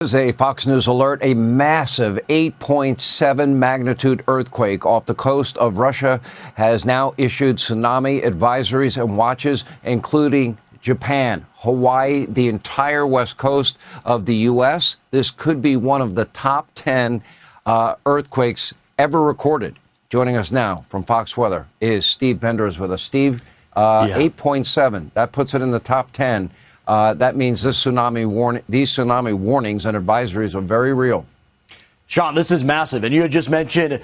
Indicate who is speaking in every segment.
Speaker 1: Is a Fox News alert, a massive 8.7 magnitude earthquake off the coast of Russia has now issued tsunami advisories and watches, including Japan, Hawaii, the entire west coast of the U.S. This could be one of the top 10 earthquakes ever recorded. Joining us now from Fox Weather is Steve Bender is with us. Steve, 8.7, that puts it in the top 10. That means these tsunami warnings and advisories are very real.
Speaker 2: Sean, this is massive. And you had just mentioned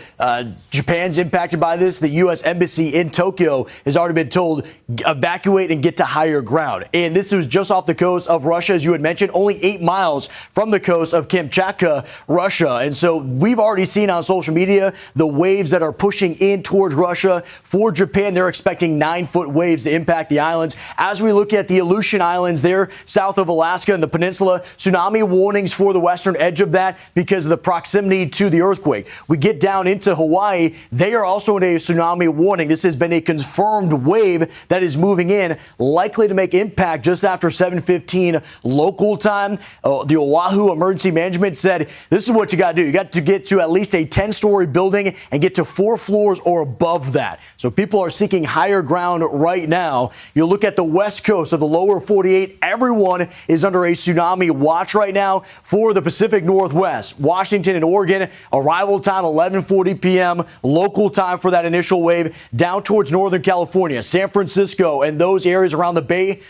Speaker 2: Japan's impacted by this. The U.S. Embassy in Tokyo has already been told evacuate and get to higher ground. And this was just off the coast of Russia, as you had mentioned, only 8 miles from the coast of Kamchatka, Russia. And so we've already seen on social media the waves that are pushing in towards Russia. For Japan, they're expecting 9-foot waves to impact the islands. As we look at the Aleutian Islands there, south of Alaska and the peninsula, tsunami warnings for the western edge of that because of the proximity to the earthquake. We get down into Hawaii. They are also in a tsunami warning. This has been a confirmed wave that is moving in, likely to make impact just after 7:15 local time. The Oahu Emergency Management said, this is what you got to do. You got to get to at least a 10-story building and get to 4 floors or above that. So people are seeking higher ground right now. You look at the west coast of the lower 48. Everyone is under a tsunami watch right now for the Pacific Northwest. Washington and Oregon, arrival time 11:40 p.m. local time for that initial wave. Down towards Northern California, San Francisco, and those areas around the Bay,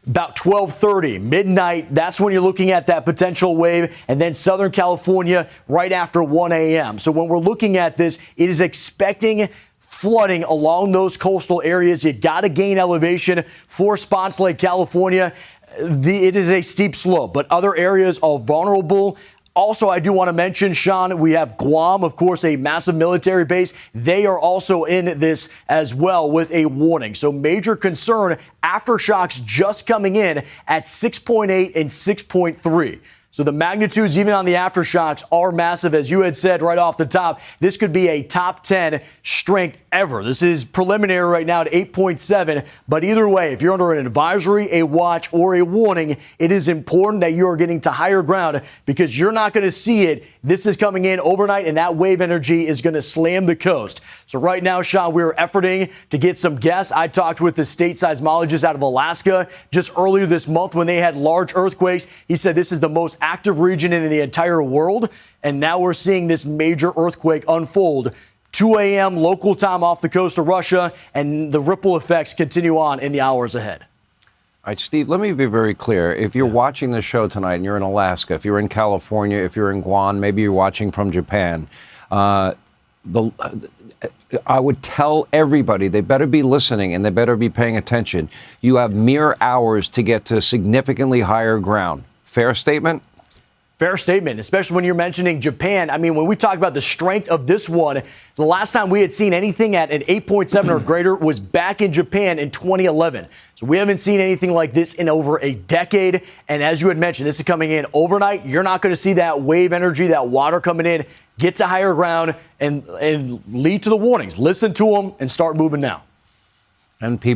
Speaker 2: about 12:30 midnight. That's when you're looking at that potential wave. And then Southern California right after 1 a.m. So when we're looking at this, it is expecting flooding along those coastal areas. You got to gain elevation for spots like California. It is a steep slope, but other areas are vulnerable. Also, I do want to mention, Sean, we have Guam, of course, a massive military base. They are also in this as well with a warning. So major concern, aftershocks just coming in at 6.8 and 6.3. So the magnitudes, even on the aftershocks, are massive. As you had said right off the top, this could be a top 10 strength ever. This is preliminary right now at 8.7. But either way, if you're under an advisory, a watch, or a warning, it is important that you are getting to higher ground because you're not going to see it. This is coming in overnight, and that wave energy is going to slam the coast. So right now, Sean, we're efforting to get some guests. I talked with the state seismologist out of Alaska just earlier this month when they had large earthquakes. He said this is the most active region in the entire world, and now we're seeing this major earthquake unfold. 2 a.m. local time off the coast of Russia, and the ripple effects continue on in the hours ahead.
Speaker 1: All right, Steve, let me be very clear. If you're watching the show tonight and you're in Alaska, if you're in California, if you're in Guam, maybe you're watching from Japan, I would tell everybody they better be listening and they better be paying attention. You have mere hours to get to significantly higher ground. Fair statement?
Speaker 2: Fair statement, especially when you're mentioning Japan. I mean, when we talk about the strength of this one, the last time we had seen anything at an 8.7 or greater was back in Japan in 2011. So we haven't seen anything like this in over a decade. And as you had mentioned, this is coming in overnight. You're not going to see that wave energy, that water coming in. Get to higher ground and lead to the warnings. Listen to them and start moving now.
Speaker 1: And people